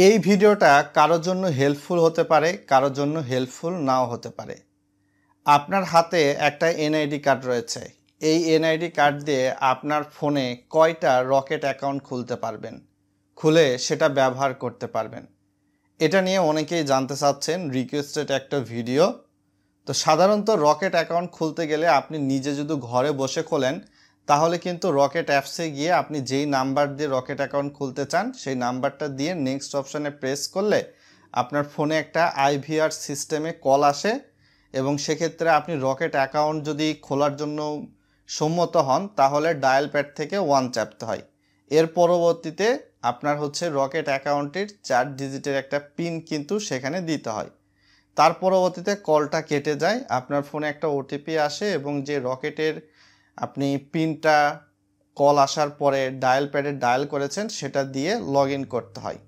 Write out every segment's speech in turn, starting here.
এই ভিডিওটা কারোর জন্য হেল্পফুল হতে পারে, কারোর জন্য হেল্পফুল নাও হতে পারে। আপনার হাতে একটা এনআইডি কার্ড রয়েছে। এই এনআইডি কার্ড দিয়ে আপনার ফোনে কয়টা রকেট অ্যাকাউন্ট খুলতে পারবেন, খুলে সেটা ব্যবহার করতে পারবেন। এটা নিয়ে অনেকেই জানতে চাচ্ছেন, রিকোয়েস্টেড একটা ভিডিও। তো সাধারণত রকেট অ্যাকাউন্ট খুলতে গেলে আপনি নিজে যদি ঘরে বসে খোলেন, তাহলে কিন্তু রকেট অ্যাপসে গিয়ে আপনি যেই নাম্বার দিয়ে রকেট অ্যাকাউন্ট খুলতে চান সেই নাম্বারটা দিয়ে নেক্সট অপশানে প্রেস করলে আপনার ফোনে একটা আইভিআর সিস্টেমে কল আসে এবং সেক্ষেত্রে আপনি রকেট অ্যাকাউন্ট যদি খোলার জন্য সম্মত হন তাহলে ডায়াল প্যাড থেকে 1 চাপতে হয়। এর পরবর্তীতে আপনার রকেট অ্যাকাউন্টের 4 ডিজিটের একটা পিন কিন্তু সেখানে দিতে হয়। তার পরবর্তীতে কলটা কেটে যায়, আপনার ফোনে একটা ওটিপি আসে এবং যে রকেটের আপনি পিনটা কল আসার পরে ডায়াল প্যাডে ডায়াল করেছেন সেটা দিয়ে লগ ইন করতে হয়।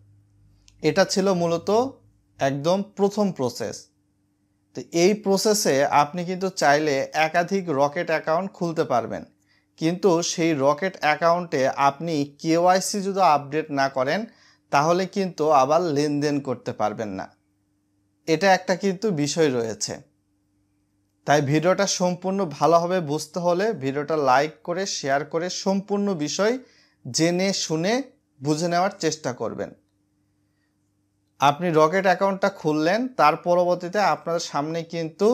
এটা ছিল মূলত একদম প্রথম প্রসেস। তো এই প্রসেসে আপনি কিন্তু চাইলে একাধিক রকেট অ্যাকাউন্ট খুলতে পারবেন, কিন্তু সেই রকেট অ্যাকাউন্টে আপনি কেওয়াইসি যদি আপডেট না করেন তাহলে কিন্তু আবার লেনদেন করতে পারবেন না। এটা একটা কিন্তু বিষয় রয়েছে। তাই ভিডিওটা সম্পূর্ণ ভালোভাবে বুঝতে হলে ভিডিওটা লাইক করে শেয়ার করে সম্পূর্ণ বিষয় জেনে শুনে বুঝে নেওয়ার চেষ্টা করবেন। আপনি রকেট অ্যাকাউন্টটা খুললেন, তার পরবর্তীতে আপনার সামনে কিন্তু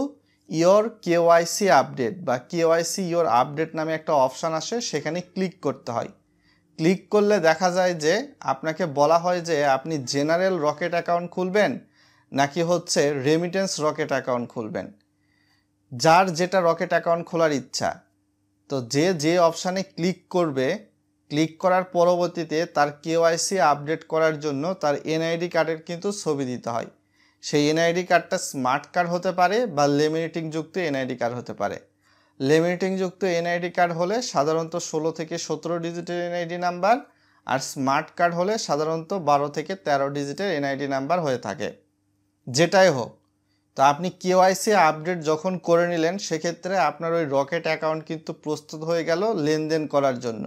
ইয়োর কেওয়াইসি আপডেট বা কেওয়াইসি ইয়োর আপডেট নামে একটা অপশান আসে, সেখানে ক্লিক করতে হয়। ক্লিক করলে দেখা যায় যে আপনাকে বলা হয় যে আপনি জেনারেল রকেট অ্যাকাউন্ট খুলবেন নাকি রেমিটেন্স রকেট অ্যাকাউন্ট খুলবেন। যার যেটা রকেট অ্যাকাউন্ট খোলার ইচ্ছা, তো যে অপশানে ক্লিক করবে, ক্লিক করার পরবর্তীতে তার কেওয়াইসি আপডেট করার জন্য তার এনআইডি কার্ডের কিন্তু ছবি দিতে হয়। সেই এনআইডি কার্ডটা স্মার্ট কার্ড হতে পারে বা লেমিনেটিং যুক্ত এনআইডি কার্ড হতে পারে। লেমিনেটিং যুক্ত এনআইডি কার্ড হলে সাধারণত 16 থেকে 17 ডিজিটের এনআইডি নাম্বার, আর স্মার্ট কার্ড হলে সাধারণত 12 থেকে 13 ডিজিটের এনআইডি নাম্বার হয়ে থাকে। যেটাই হোক, তো আপনি কেওয়াইসি আপডেট যখন করে নিলেন সেক্ষেত্রে আপনার ওই রকেট অ্যাকাউন্ট কিন্তু প্রস্তুত হয়ে গেল লেনদেন করার জন্য।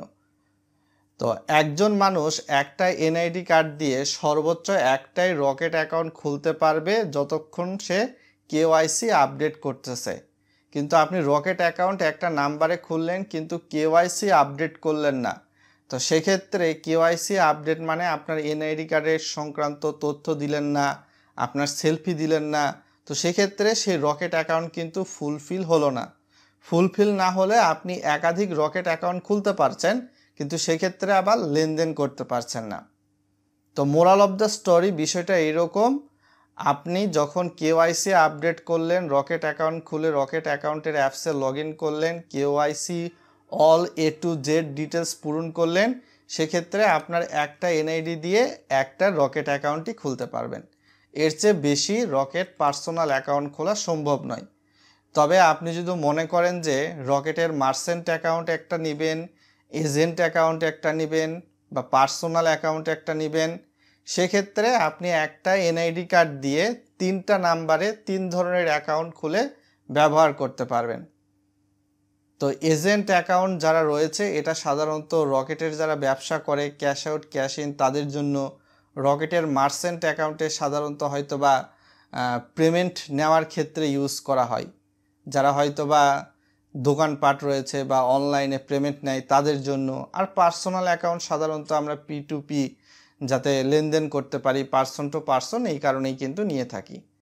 তো একজন মানুষ একটা এনআইডি কার্ড দিয়ে সর্বোচ্চ একটাই রকেট অ্যাকাউন্ট খুলতে পারবে যতক্ষণ সে কেওয়াইসি আপডেট করতেছে। কিন্তু আপনি রকেট অ্যাকাউন্ট একটা নাম্বারে খুললেন কিন্তু কেওয়াইসি আপডেট করলেন না, তো সেক্ষেত্রে কেওয়াইসি আপডেট মানে আপনার এনআইডি কার্ডের সংক্রান্ত তথ্য দিলেন না, আপনার সেলফি দিলেন না, তো সেক্ষেত্রে সেই রকেট অ্যাকাউন্ট কিন্তু ফুলফিল হলো না। ফুলফিল না হলে আপনি একাধিক রকেট অ্যাকাউন্ট খুলতে পারছেন কিন্তু সেক্ষেত্রে আবার লেনদেন করতে পারছেন না। তো মোরাল অফ দ্য স্টোরি বিষয়টা এইরকম, আপনি যখন কেওয়াইসি আপডেট করলেন, রকেট অ্যাকাউন্ট খুলে রকেট অ্যাকাউন্টের অ্যাপসে লগ ইন করলেন, KYC all A to Z details পূরণ করলেন, সেক্ষেত্রে আপনার একটা এনআইডি দিয়ে একটা রকেট অ্যাকাউন্টই খুলতে পারবেন। এর চেয়ে বেশি রকেট পার্সোনাল অ্যাকাউন্ট খোলা সম্ভব নয়। তবে আপনি যদি মনে করেন যে রকেটের মার্চেন্ট অ্যাকাউন্ট একটা নেবেন, এজেন্ট অ্যাকাউন্ট একটা নেবেন বা পার্সোনাল অ্যাকাউন্ট একটা নেবেন, সেক্ষেত্রে আপনি একটা এনআইডি কার্ড দিয়ে 3টা নাম্বারে 3 ধরনের অ্যাকাউন্ট খুলে ব্যবহার করতে পারবেন। তো এজেন্ট অ্যাকাউন্ট যারা রয়েছে এটা সাধারণত রকেটের যারা ব্যবসা করে ক্যাশ আউট ক্যাশ ইন তাদের জন্য। রকেটের মার্চেন্ট অ্যাকাউন্টে সাধারণত হয়তোবা পেমেন্ট নেওয়ার ক্ষেত্রে ইউজ করা হয়, যারা হয়তোবা দোকানপাট রয়েছে বা অনলাইনে পেমেন্ট নেয় তাদের জন্য। আর পার্সোনাল অ্যাকাউন্ট সাধারণত আমরা P2P যাতে লেনদেন করতে পারি, পার্সন টু পার্সন, এই কারণেই কিন্তু নিয়ে থাকি।